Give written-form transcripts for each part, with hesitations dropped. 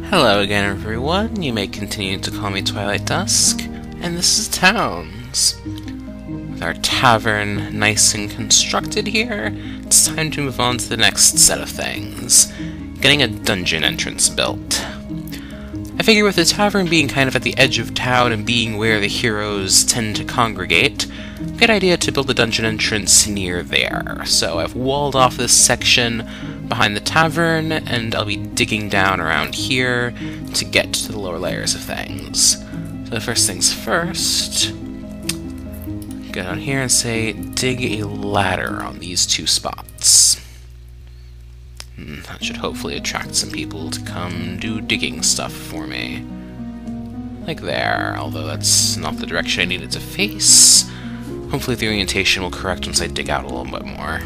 Hello again, everyone. You may continue to call me Twilight Dusk, and this is Towns. With our tavern nice and constructed here, it's time to move on to the next set of things, getting a dungeon entrance built. I figure with the tavern being kind of at the edge of town and being where the heroes tend to congregate, good idea to build a dungeon entrance near there. So I've walled off this section behind the tavern, and I'll be digging down around here to get to the lower layers of things. So first things first, go down here and say dig a ladder on these two spots. That should hopefully attract some people to come do digging stuff for me. Like there, although that's not the direction I need it to face. Hopefully the orientation will correct once I dig out a little bit more.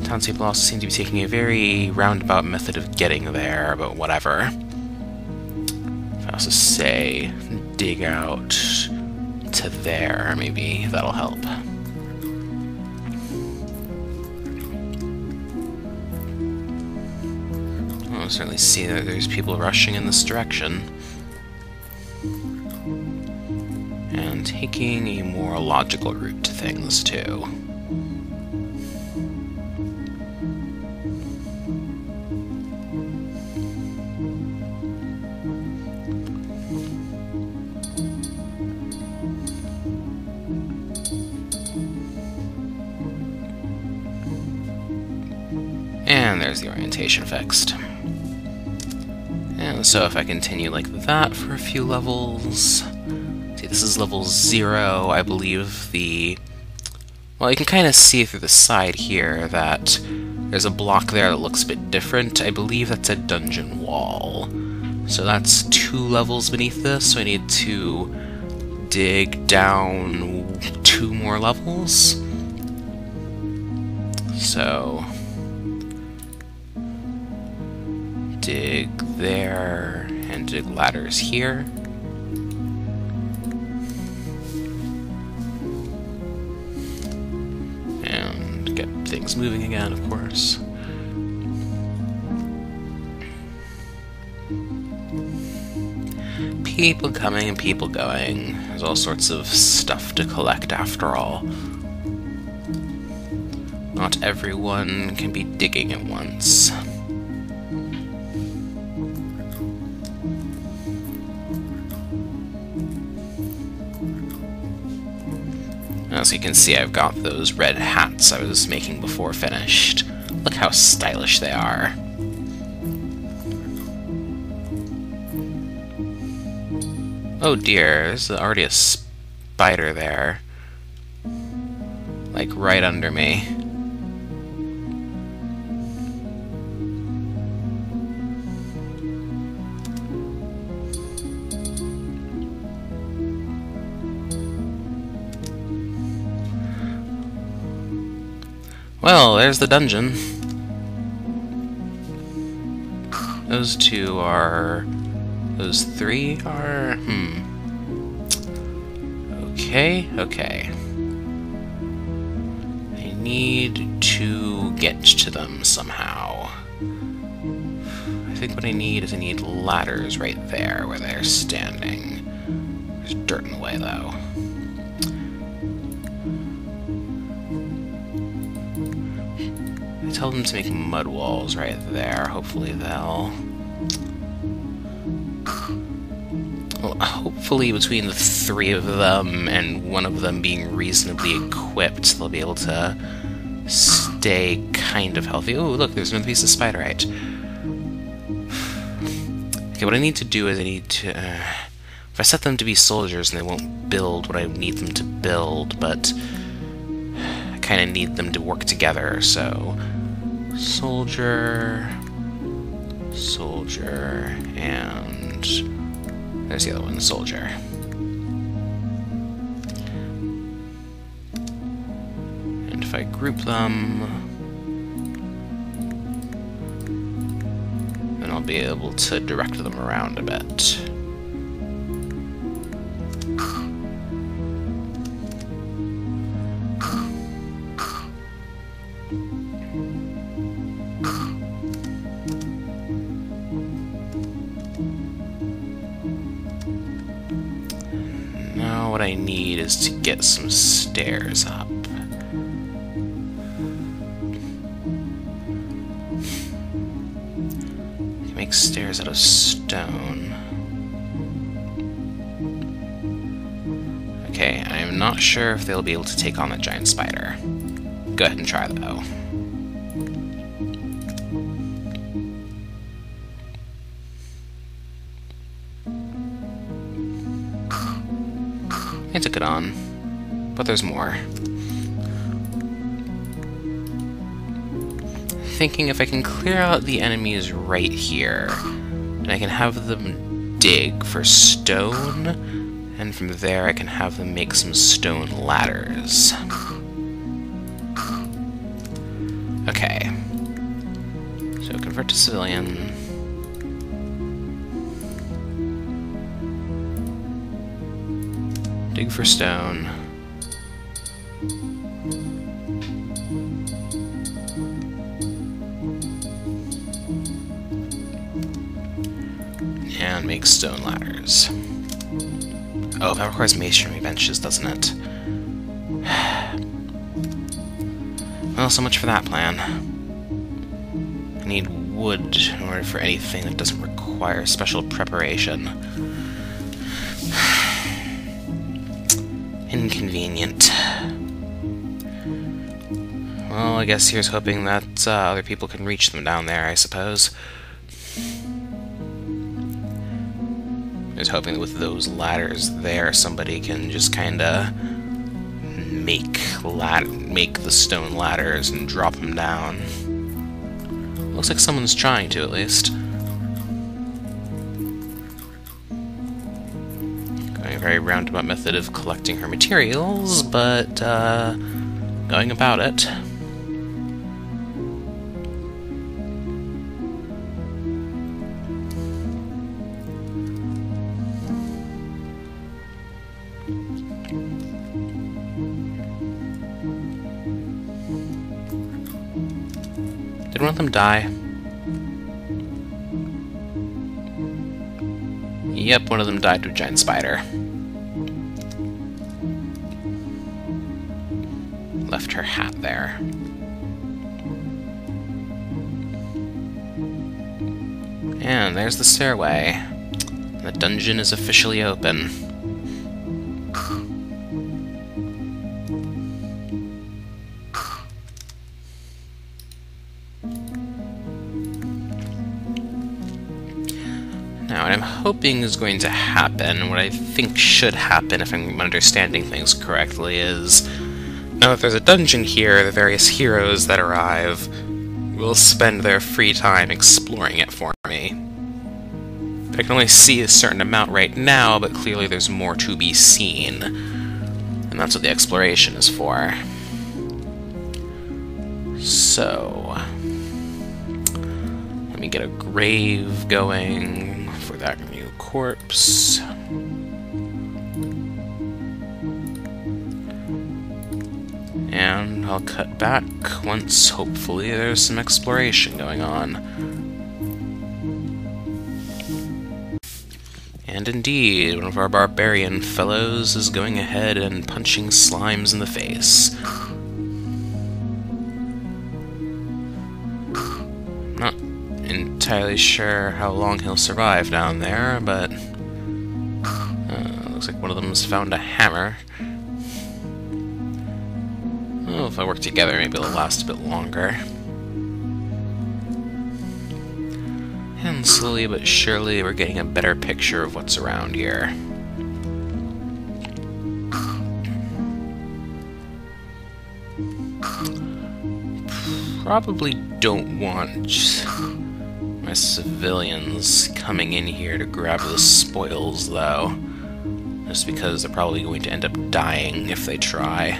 Townspeople also seem to be taking a very roundabout method of getting there, but whatever. If I also say dig out to there, maybe that'll help. I'll certainly see that there's people rushing in this direction. And taking a more logical route to things, too. And there's the orientation fixed. And so if I continue like that for a few levels... See, this is level 0, I believe well, you can kind of see through the side here that there's a block there that looks a bit different. I believe that's a dungeon wall. So that's 2 levels beneath this, so I need to dig down 2 more levels. So... dig there, and dig ladders here. And get things moving again, of course. People coming and people going. There's all sorts of stuff to collect after all. Not everyone can be digging at once. As you can see, I've got those red hats I was making before finished. Look how stylish they are. Oh dear, there's already a spider there. Like, right under me. Well, there's the dungeon. Those 2 are... those 3 are... Okay. I need to get to them somehow. I think what I need is I need ladders right there where they're standing. There's dirt in the way, though. Tell them to make mud walls right there. Hopefully they'll... Well, hopefully between the 3 of them and one of them being reasonably equipped, they'll be able to stay kind of healthy. Oh, look, there's another piece of spiderite. Okay, what I need to do is I need to... if I set them to be soldiers, and they won't build what I need them to build, but I kind of need them to work together, so... Soldier, and there's the other one, soldier. And if I group them, then I'll be able to direct them around a bit. I need is to get some stairs up. I can make stairs out of stone. Okay, I'm not sure if they'll be able to take on the giant spider. Go ahead and try, though. I took it on, but there's more. Thinking if I can clear out the enemies right here, and I can have them dig for stone, and from there I can have them make some stone ladders. Okay. So convert to civilian. Dig for stone. And make stone ladders. Oh, that requires masonry benches, doesn't it? Well, so much for that plan. I need wood in order for anything that doesn't require special preparation. Inconvenient. Well, I guess here's hoping that other people can reach them down there, I suppose. Here's hoping that with those ladders there, somebody can just kinda make the stone ladders and drop them down. Looks like someone's trying to, at least. Going a very roundabout method of collecting her materials, but going about it. Did one of them die? Yep, one of them died to a giant spider. Left her hat there. And there's the stairway. The dungeon is officially open. Now, what I'm hoping is going to happen, what I think should happen if I'm understanding things correctly, is now that there's a dungeon here, the various heroes that arrive will spend their free time exploring it for me. I can only see a certain amount right now, but clearly there's more to be seen. And that's what the exploration is for. So, let me get a grave going for that new corpse. And I'll cut back once, hopefully, there's some exploration going on. And indeed, one of our barbarian fellows is going ahead and punching slimes in the face. Not entirely sure how long he'll survive down there, but looks like one of them has found a hammer. Well, if I work together, maybe it'll last a bit longer. And slowly but surely, we're getting a better picture of what's around here. Probably don't want my civilians coming in here to grab the spoils, though. Just because they're probably going to end up dying if they try.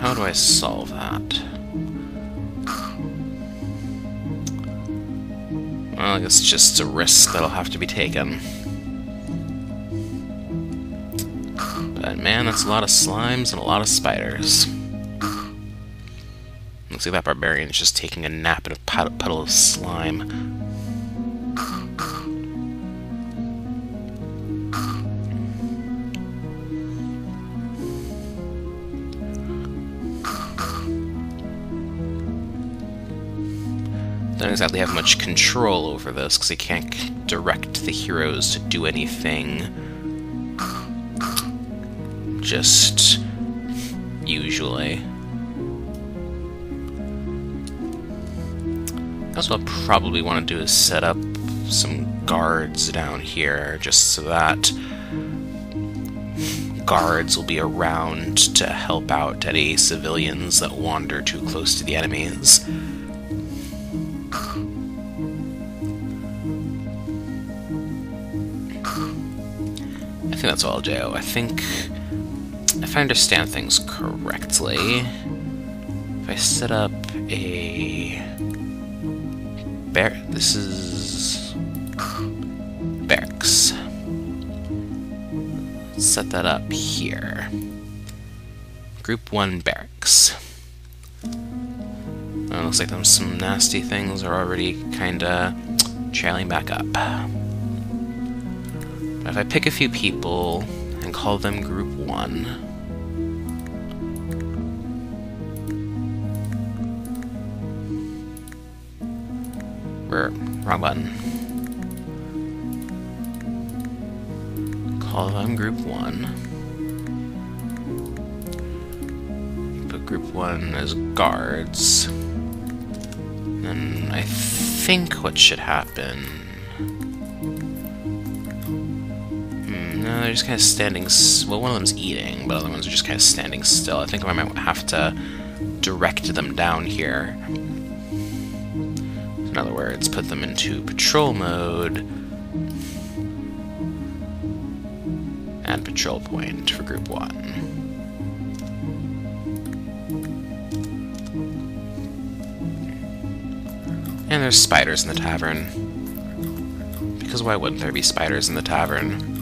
How do I solve that? Well, I guess it's just a risk that'll have to be taken. But man, that's a lot of slimes and a lot of spiders. Looks like that barbarian's just taking a nap in a puddle of slime. don't exactly have much control over this, because I can't direct the heroes to do anything. Just usually. That's what I'll probably want to do, is set up some guards down here, just so that guards will be around to help out any civilians that wander too close to the enemies. I think that's all I'll do. I think, if I understand things correctly, if I set up a this is barracks. Set that up here. Group 1 barracks. It looks like some nasty things are already kinda trailing back up. But if I pick a few people and call them Group 1, wrong button. Call them Group 1. Put Group 1 as guards. And I think what should happen... no, they're just kind of standing... well, one of them's eating, but other ones are just kind of standing still. I think I might have to direct them down here. In other words, put them into patrol mode. Add patrol point for Group 1. And there's spiders in the tavern. Because why wouldn't there be spiders in the tavern?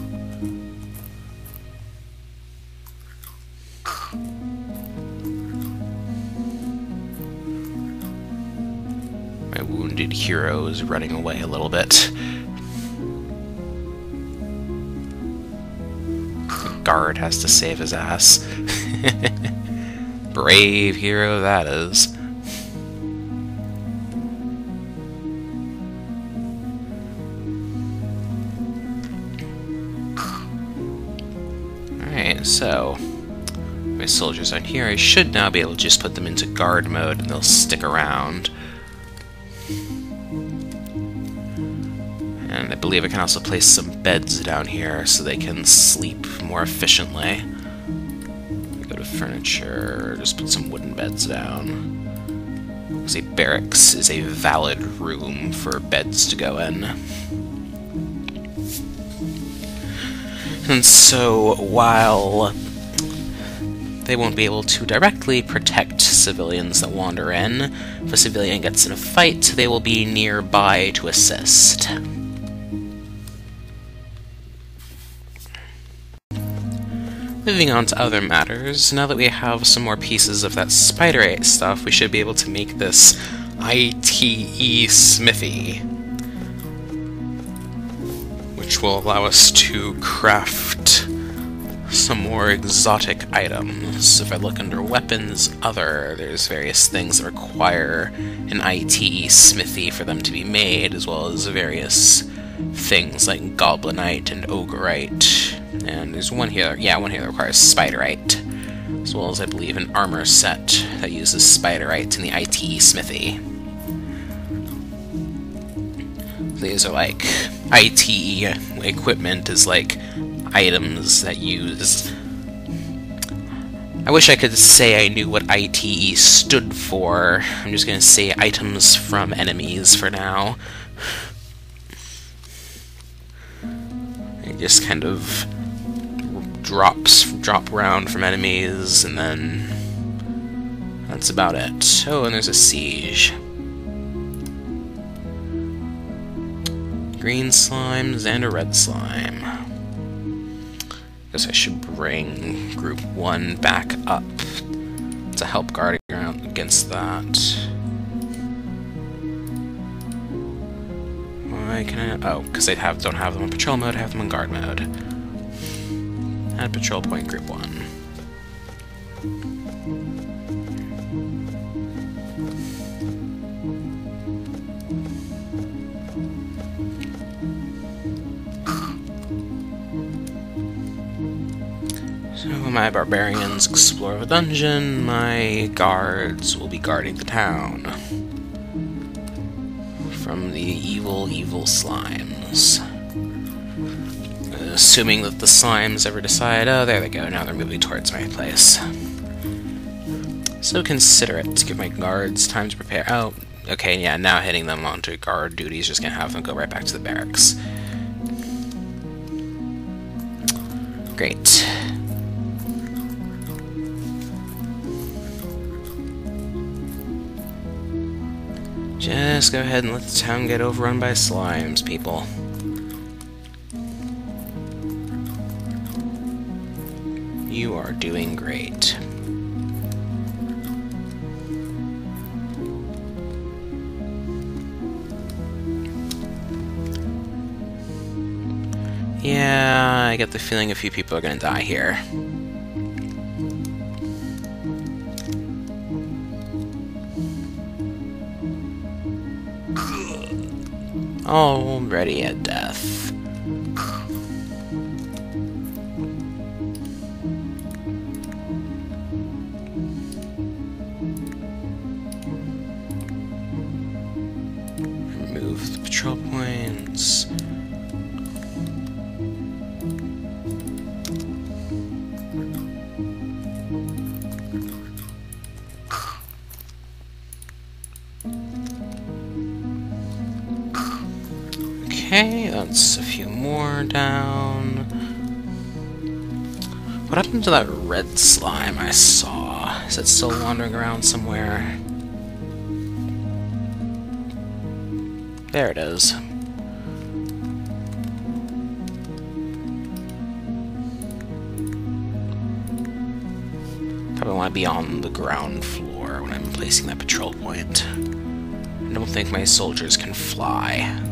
My wounded hero is running away a little bit. The guard has to save his ass. Brave hero that is. Alright, so my soldiers on here, I should now be able to just put them into guard mode and they'll stick around. And I believe I can also place some beds down here so they can sleep more efficiently. Go to furniture, just put some wooden beds down. Because a barracks is a valid room for beds to go in. And so, while they won't be able to directly protect civilians that wander in, if a civilian gets in a fight, they will be nearby to assist. Moving on to other matters, now that we have some more pieces of that Spider-8 stuff, we should be able to make this ITE smithy, which will allow us to craft some more exotic items. If I look under weapons, other, there's various things that require an ITE smithy for them to be made, as well as various things like Goblinite and Ogrite. And there's one here that requires Spiderite, as well as, I believe, an armor set that uses Spiderite in the ITE smithy. These are like ITE equipment is like items that use... I wish I could say I knew what ITE stood for. I'm just going to say items from enemies for now. It just kind of drop around from enemies, and then that's about it. Oh, and there's a siege. Green slimes and a red slime. Guess I should bring Group 1 back up to help guard against that. Why can I? Oh, because I don't have them on patrol mode, I have them on guard mode. Add patrol point Group 1. my barbarians explore the dungeon, my guards will be guarding the town from the evil, evil slimes. Assuming that the slimes ever decide, oh, there they go, now they're moving towards my place. So considerate to give my guards time to prepare. Oh, okay, yeah, now hitting them onto guard duty is just gonna have them go right back to the barracks. Great. Just go ahead and let the town get overrun by slimes, people. You are doing great. Yeah, I get the feeling a few people are gonna die here. Already at death. Remove the patrol points. Okay, that's a few more down. What happened to that red slime I saw? Is it still wandering around somewhere? There it is. Probably want to be on the ground floor when I'm placing that patrol point. I don't think my soldiers can fly.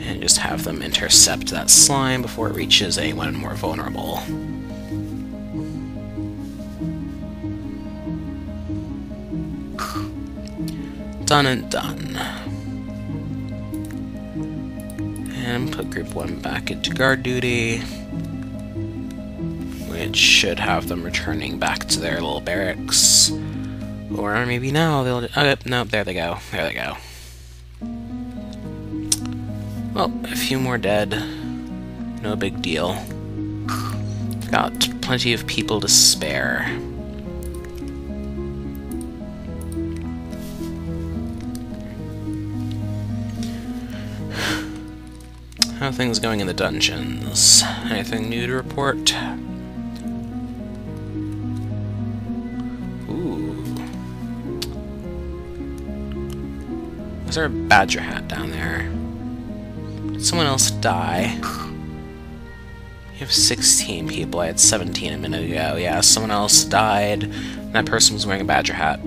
And just have them intercept that slime before it reaches anyone more vulnerable. Done and done. And put Group 1 back into guard duty, which should have them returning back to their little barracks. Or maybe now they'll... Oh, no, there they go. There they go. Well, a few more dead. No big deal. Got plenty of people to spare. How are things going in the dungeons? Anything new to report? Ooh. Is there a badger hat down there? Did someone else die? You have 16 people. I had 17 a minute ago. Yeah, someone else died. And that person was wearing a badger hat.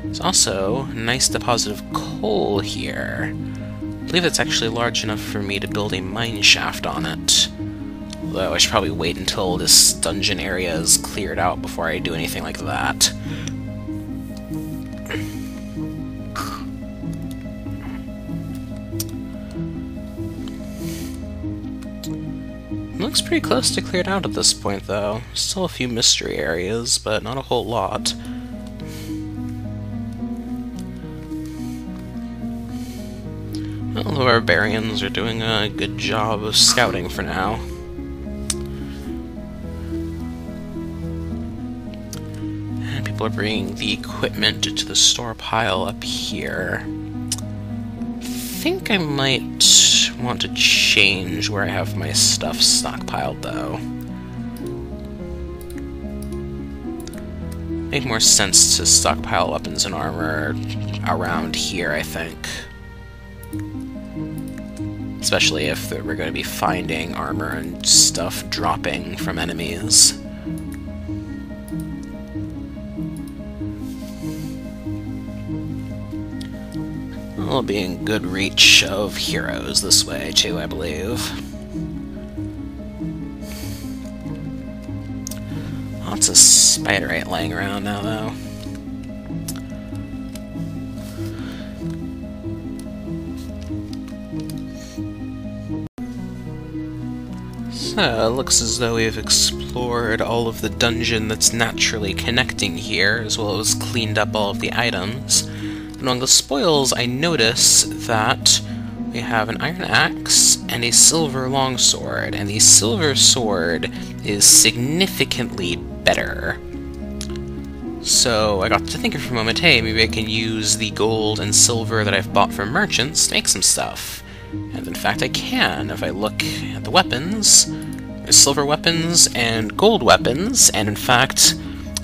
There's also a nice deposit of coal here. I believe it's actually large enough for me to build a mine shaft on it. Although I should probably wait until this dungeon area is cleared out before I do anything like that. Looks pretty close to cleared out at this point, though. Still a few mystery areas, but not a whole lot. Well, the barbarians are doing a good job of scouting for now. And people are bringing the equipment to the store pile up here. I think I might want to change where I have my stuff stockpiled, though. Make more sense to stockpile weapons and armor around here, I think. Especially if we're going to be finding armor and stuff dropping from enemies. We'll be in good reach of heroes this way, too, I believe. Lots of of spiderite laying around now, though. So, it looks as though we've explored all of the dungeon that's naturally connecting here, as well as cleaned up all of the items. Among the spoils, I notice that we have an iron axe and a silver longsword, and the silver sword is significantly better. So I got to thinking for a moment, hey, maybe I can use the gold and silver that I've bought from merchants to make some stuff. And in fact I can. If I look at the weapons, there's silver weapons and gold weapons, and in fact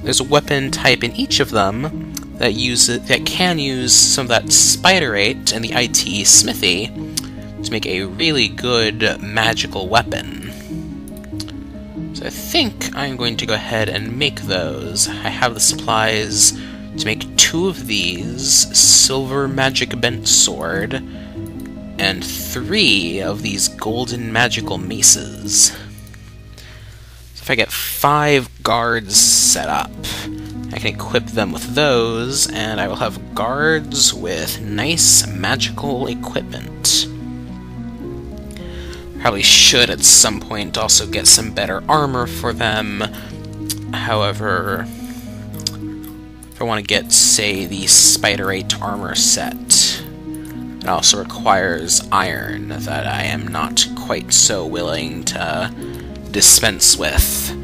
there's a weapon type in each of them that can use some of that spiderite and the IT smithy to make a really good magical weapon. So I think I'm going to go ahead and make those. I have the supplies to make 2 of these silver magic bent sword and 3 of these golden magical maces. So if I get 5 guards set up, I can equip them with those, and I will have guards with nice magical equipment. Probably should at some point also get some better armor for them. However, if I want to get, say, the spiderite armor set, it also requires iron that I am not quite so willing to dispense with.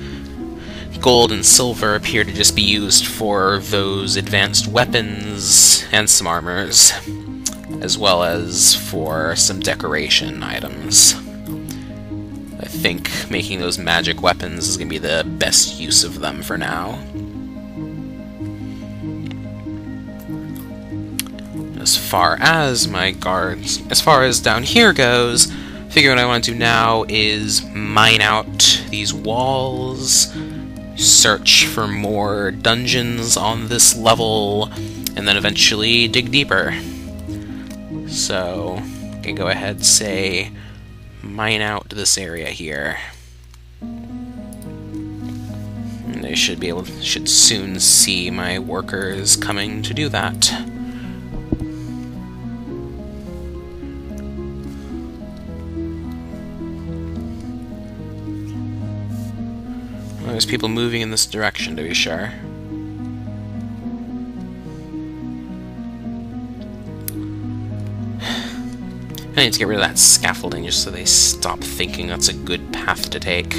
Gold and silver appear to just be used for those advanced weapons and some armors, as well as for some decoration items. I think making those magic weapons is going to be the best use of them for now. As far as my guards, as far as down here goes, I figure what I want to do now is mine out these walls, search for more dungeons on this level, and then eventually dig deeper. So, I can go ahead and say, mine out this area here. And I should soon see my workers coming to do that. There's people moving in this direction, to be sure. I need to get rid of that scaffolding just so they stop thinking that's a good path to take.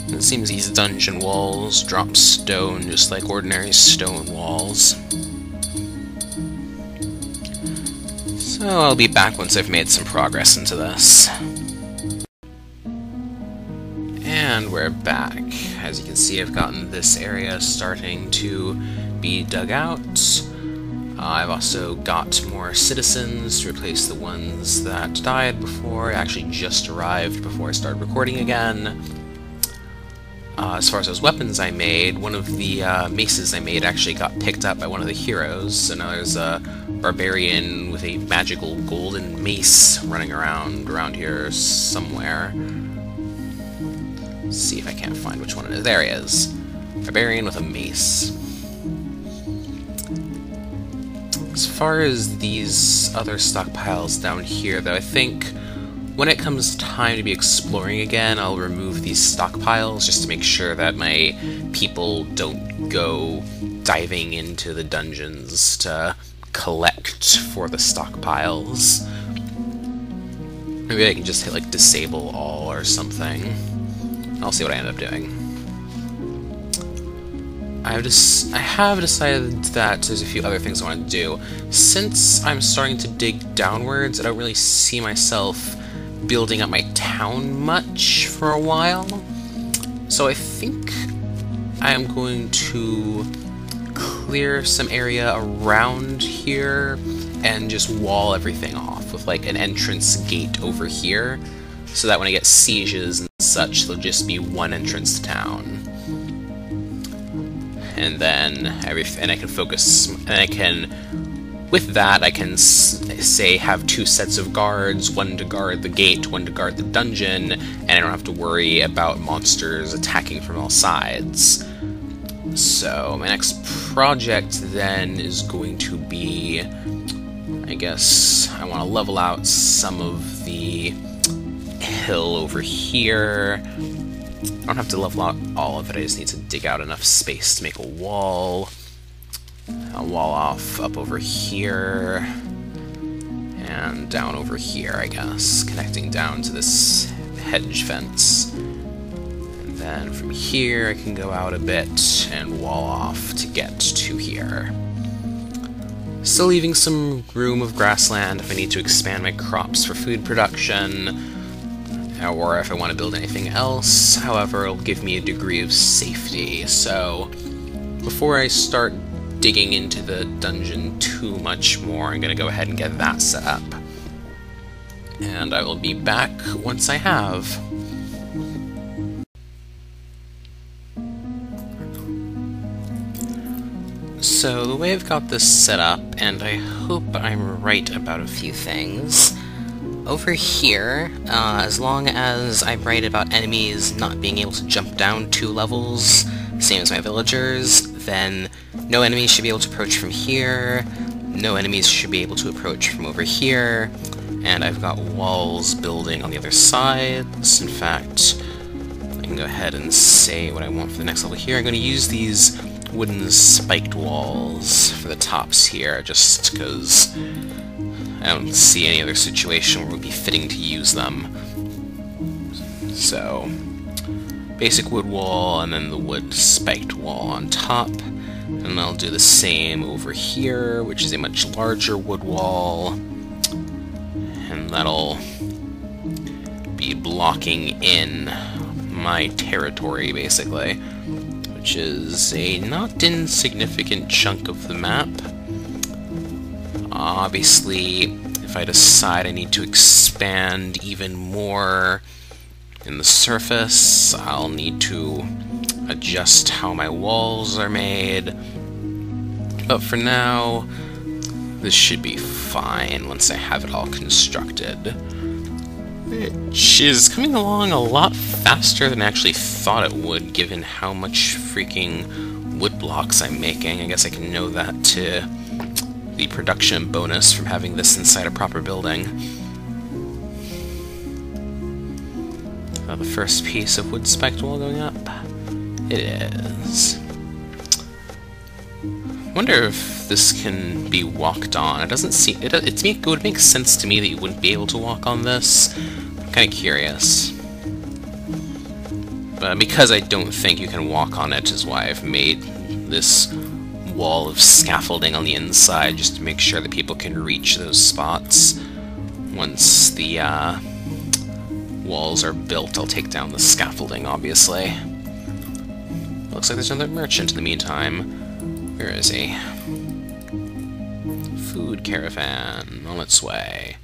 It seems these dungeon walls drop stone just like ordinary stone walls. So I'll be back once I've made some progress into this. And we're back. As you can see, I've gotten this area starting to be dug out. I've also got more citizens to replace the ones that died before. I actually just arrived before I started recording again. As far as those weapons I made, one of the maces I made actually got picked up by one of the heroes, so now there's a barbarian with a magical golden mace running around here somewhere. Let's see if I can't find which one it is. There he is. Barbarian with a mace. As far as these other stockpiles down here, though, I think when it comes time to be exploring again, I'll remove these stockpiles just to make sure that my people don't go diving into the dungeons to collect for the stockpiles. Maybe I can just hit, like, disable all or something. I'll see what I end up doing. I have decided that there's a few other things I want to do. Since I'm starting to dig downwards, I don't really see myself building up my town much for a while. So I think I am going to clear some area around here and just wall everything off with like an entrance gate over here, so that when I get sieges and such, there'll just be one entrance to town. And then I can focus, and I can with that, I can say have 2 sets of guards, one to guard the gate, one to guard the dungeon, and I don't have to worry about monsters attacking from all sides. So my next project then is going to be, I guess, I want to level out some of the hill over here. I don't have to level out all of it, I just need to dig out enough space to make a wall. A wall off up over here, and down over here, I guess, connecting down to this hedge fence. And then from here I can go out a bit and wall off to get to here. Still leaving some room of grassland if I need to expand my crops for food production, or if I want to build anything else. However, it'll give me a degree of safety. So before I start digging into the dungeon too much more, I'm going to go ahead and get that set up. And I will be back once I have. So the way I've got this set up, and I hope I'm right about a few things, over here, as long as I'm right about enemies not being able to jump down 2 levels, same as my villagers, then no enemies should be able to approach from here, no enemies should be able to approach from over here, and I've got walls building on the other sides. In fact, I can go ahead and say what I want for the next level here. I'm going to use these wooden spiked walls for the tops here, just because I don't see any other situation where it would be fitting to use them. So, basic wood wall, and then the wood spiked wall on top. And I'll do the same over here, which is a much larger wood wall. And that'll be blocking in my territory, basically, which is a not insignificant chunk of the map. Obviously, if I decide I need to expand even more in the surface, I'll need to adjust how my walls are made. But for now, this should be fine once I have it all constructed. Which is coming along a lot faster than I actually thought it would, given how much freaking wood blocks I'm making. I guess I can know that to the production bonus from having this inside a proper building. The first piece of wood spiked wall going up? It is. Wonder if this can be walked on. It doesn't seem... It would make sense to me that you wouldn't be able to walk on this. I'm kind of curious. But because I don't think you can walk on it is why I've made this wall of scaffolding on the inside, just to make sure that people can reach those spots. Once the walls are built, I'll take down the scaffolding, obviously. Looks like there's another merchant in the meantime. Where is he? Food caravan on its way.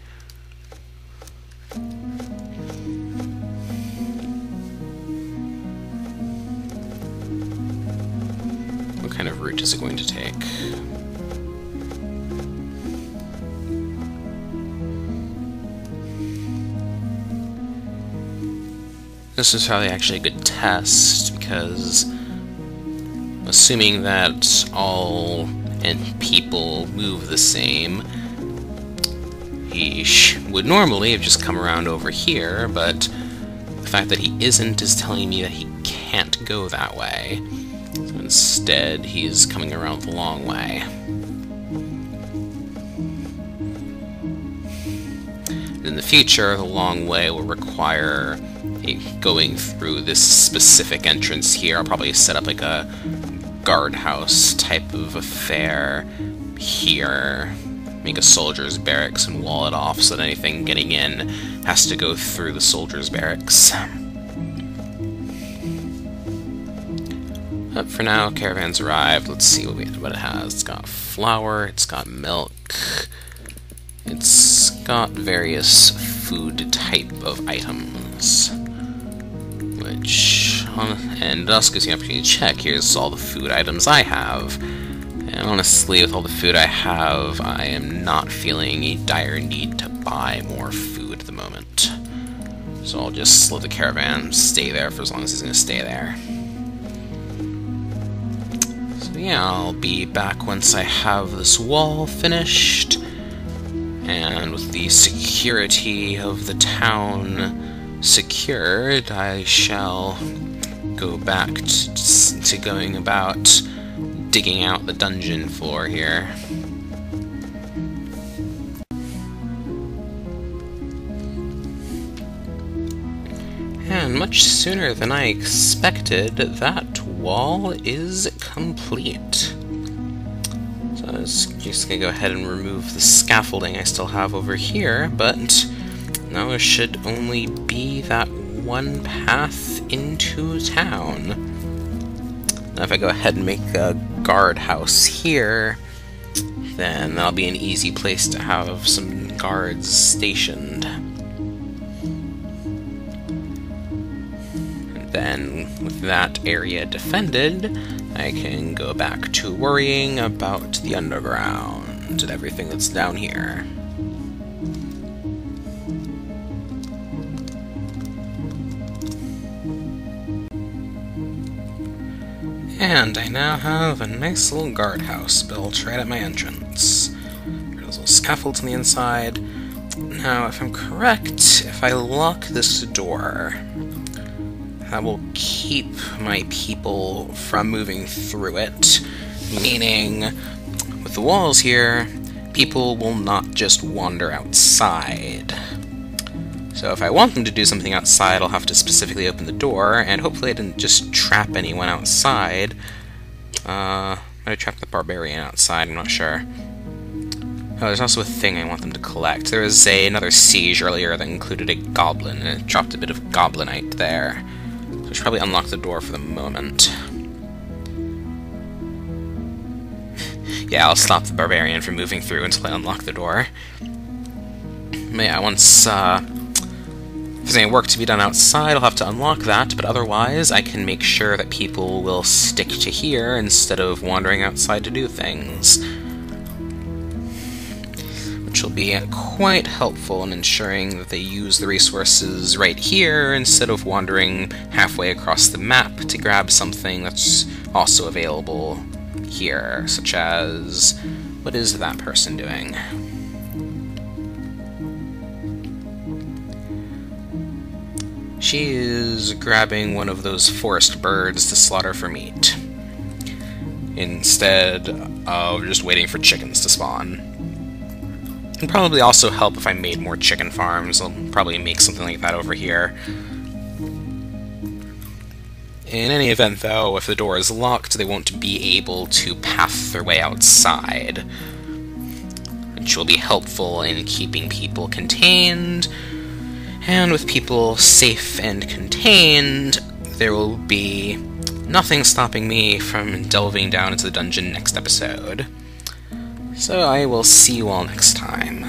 What kind of route is it going to take? This is probably actually a good test, because assuming that all people move the same, he would normally have just come around over here, but the fact that he isn't is telling me that he can't go that way. So instead, he's coming around the long way. In the future, the long way will require going through this specific entrance here. I'll probably set up like a guardhouse type of affair here, make a soldier's barracks and wall it off so that anything getting in has to go through the soldier's barracks. But for now, caravan's arrived. Let's see what it has. It's got flour, it's got milk, it's got various food type of items, which, and it also gives you an opportunity to check. Here's all the food items I have, And honestly, with all the food I have, I am not feeling a dire need to buy more food at the moment. So I'll just let the caravan stay there for as long as he's going to stay there. So yeah, I'll be back once I have this wall finished. And with the security of the town secured, I shall go back to going about digging out the dungeon floor here. And much sooner than I expected, that wall is complete. So I was just going to go ahead and remove the scaffolding I still have over here, but now there should only be that one path into town. Now if I go ahead and make a guardhouse here, then that'll be an easy place to have some guards stationed. And then, with that area defended, I can go back to worrying about the underground and everything that's down here. And I now have a nice little guardhouse built right at my entrance. There's little scaffolds on the inside. Now, if I'm correct, if I lock this door, that will keep my people from moving through it, meaning with the walls here, people will not just wander outside. So if I want them to do something outside, I'll have to specifically open the door, and hopefully I didn't just trap anyone outside. I trapped the barbarian outside, I'm not sure. Oh, there's also a thing I want them to collect. There was another siege earlier that included a goblin, and it dropped a bit of goblinite there. So I should probably unlock the door for the moment. Yeah, I'll stop the barbarian from moving through until I unlock the door. But yeah, once, if there's any work to be done outside, I'll have to unlock that, but otherwise I can make sure that people will stick to here instead of wandering outside to do things. Which will be quite helpful in ensuring that they use the resources right here instead of wandering halfway across the map to grab something that's also available here, such as, what is that person doing? She is grabbing one of those forest birds to slaughter for meat, instead of just waiting for chickens to spawn. It'd probably also help if I made more chicken farms. I'll probably make something like that over here. In any event, though, if the door is locked, they won't be able to path their way outside, which will be helpful in keeping people contained. And with people safe and contained, there will be nothing stopping me from delving down into the dungeon next episode. So I will see you all next time.